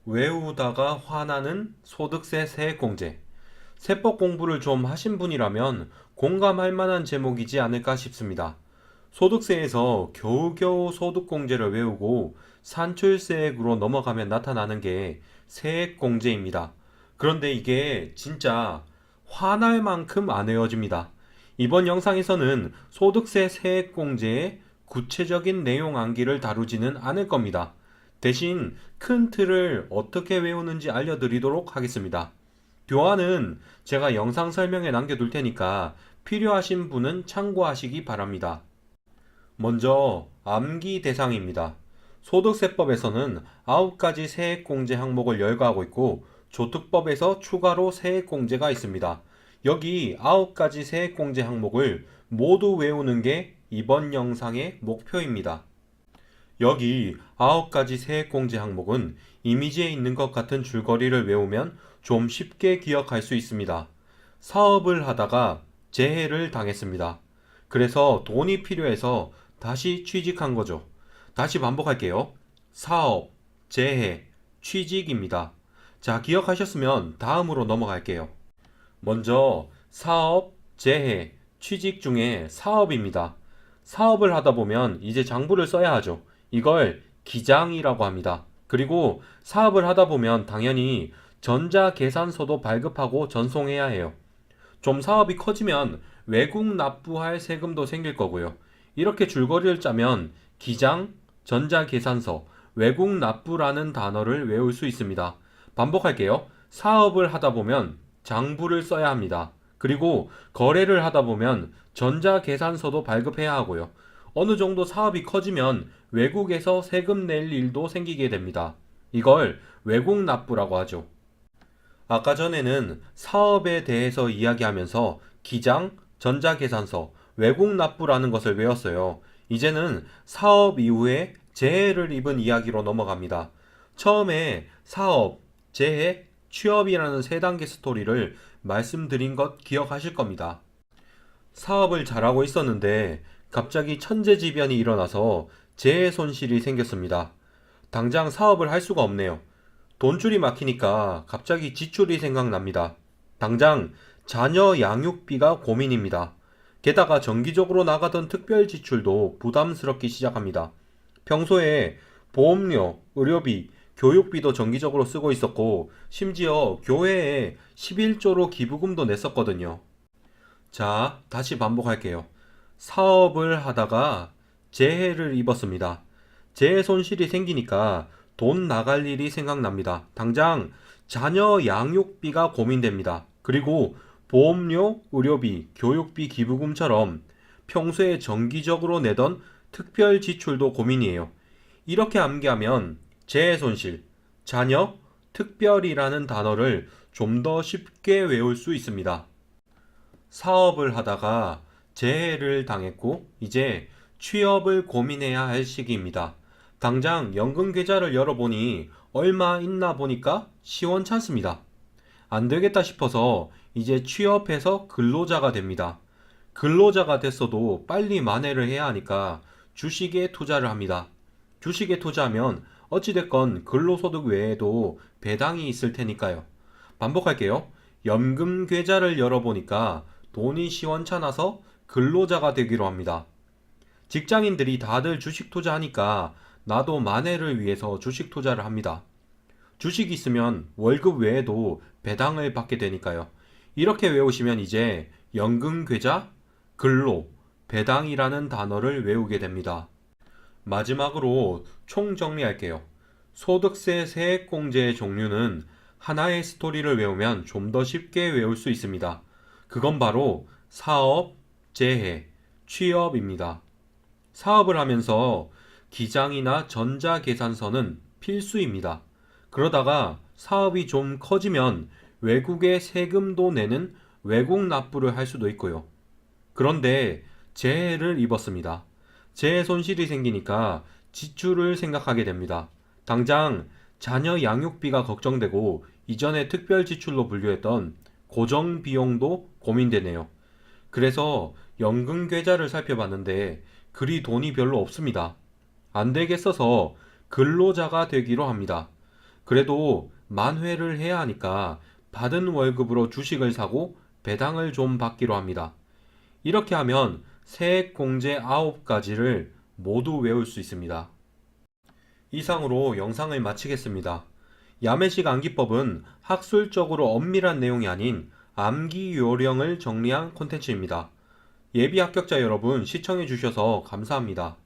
외우다가 화나는 소득세 세액공제. 세법 공부를 좀 하신 분이라면 공감할 만한 제목이지 않을까 싶습니다. 소득세에서 겨우겨우 소득공제를 외우고 산출세액으로 넘어가면 나타나는 게 세액공제입니다. 그런데 이게 진짜 화날 만큼 안 외워집니다. 이번 영상에서는 소득세 세액공제의 구체적인 내용 암기를 다루지는 않을 겁니다. 대신 큰 틀을 어떻게 외우는지 알려드리도록 하겠습니다. 교환은 제가 영상 설명에 남겨둘 테니까 필요하신 분은 참고하시기 바랍니다. 먼저 암기 대상입니다. 소득세법에서는 9가지 세액공제 항목을 열거하고 있고 조특법에서 추가로 세액공제가 있습니다. 여기 9가지 세액공제 항목을 모두 외우는 게 이번 영상의 목표입니다. 여기 9가지 세액공제 항목은 이미지에 있는 것 같은 줄거리를 외우면 좀 쉽게 기억할 수 있습니다. 사업을 하다가 재해를 당했습니다. 그래서 돈이 필요해서 다시 취직한 거죠. 다시 반복할게요. 사업, 재해, 취직입니다. 자, 기억하셨으면 다음으로 넘어갈게요. 먼저 사업, 재해, 취직 중에 사업입니다. 사업을 하다 보면 이제 장부를 써야 하죠. 이걸 기장이라고 합니다. 그리고 사업을 하다 보면 당연히 전자계산서도 발급하고 전송해야 해요. 좀 사업이 커지면 외국 납부할 세금도 생길 거고요. 이렇게 줄거리를 짜면 기장, 전자계산서, 외국 납부라는 단어를 외울 수 있습니다. 반복할게요. 사업을 하다 보면 장부를 써야 합니다. 그리고 거래를 하다 보면 전자계산서도 발급해야 하고요. 어느 정도 사업이 커지면 외국에서 세금 낼 일도 생기게 됩니다. 이걸 외국 납부라고 하죠. 아까 전에는 사업에 대해서 이야기하면서 기장, 전자계산서, 외국 납부라는 것을 외웠어요. 이제는 사업 이후에 재해를 입은 이야기로 넘어갑니다. 처음에 사업, 재해, 취업이라는 세 단계 스토리를 말씀드린 것 기억하실 겁니다. 사업을 잘하고 있었는데 갑자기 천재지변이 일어나서 재해 손실이 생겼습니다. 당장 사업을 할 수가 없네요. 돈줄이 막히니까 갑자기 지출이 생각납니다. 당장 자녀 양육비가 고민입니다. 게다가 정기적으로 나가던 특별 지출도 부담스럽기 시작합니다. 평소에 보험료, 의료비, 교육비도 정기적으로 쓰고 있었고 심지어 교회에 11조로 기부금도 냈었거든요. 자, 다시 반복할게요. 사업을 하다가 재해를 입었습니다. 재해 손실이 생기니까 돈 나갈 일이 생각납니다. 당장 자녀 양육비가 고민됩니다. 그리고 보험료, 의료비, 교육비, 기부금처럼 평소에 정기적으로 내던 특별 지출도 고민이에요. 이렇게 암기하면 재해 손실, 자녀, 특별이라는 단어를 좀 더 쉽게 외울 수 있습니다. 사업을 하다가 재해를 당했고 이제 취업을 고민해야 할 시기입니다. 당장 연금 계좌를 열어보니 얼마 있나 보니까 시원찮습니다. 안 되겠다 싶어서 이제 취업해서 근로자가 됩니다. 근로자가 됐어도 빨리 만회를 해야 하니까 주식에 투자를 합니다. 주식에 투자하면 어찌됐건 근로소득 외에도 배당이 있을 테니까요. 반복할게요. 연금 계좌를 열어보니까 돈이 시원찮아서 근로자가 되기로 합니다. 직장인들이 다들 주식 투자하니까 나도 만회를 위해서 주식 투자를 합니다. 주식이 있으면 월급 외에도 배당을 받게 되니까요. 이렇게 외우시면 이제 연금 계좌, 근로, 배당이라는 단어를 외우게 됩니다. 마지막으로 총정리할게요. 소득세 세액공제의 종류는 하나의 스토리를 외우면 좀 더 쉽게 외울 수 있습니다. 그건 바로 사업, 재해, 취업입니다. 사업을 하면서 기장이나 전자계산서는 필수입니다. 그러다가 사업이 좀 커지면 외국에 세금도 내는 외국 납부를 할 수도 있고요. 그런데 재해를 입었습니다. 재해 손실이 생기니까 지출을 생각하게 됩니다. 당장 자녀 양육비가 걱정되고 이전에 특별 지출로 분류했던 고정 비용도 고민되네요. 그래서 연금 계좌를 살펴봤는데 그리 돈이 별로 없습니다. 안 되겠어서 근로자가 되기로 합니다. 그래도 만회를 해야 하니까 받은 월급으로 주식을 사고 배당을 좀 받기로 합니다. 이렇게 하면 세액 공제 9가지를 모두 외울 수 있습니다. 이상으로 영상을 마치겠습니다. 야매식 암기법은 학술적으로 엄밀한 내용이 아닌 암기 요령을 정리한 콘텐츠입니다. 예비 합격자 여러분 시청해 주셔서 감사합니다.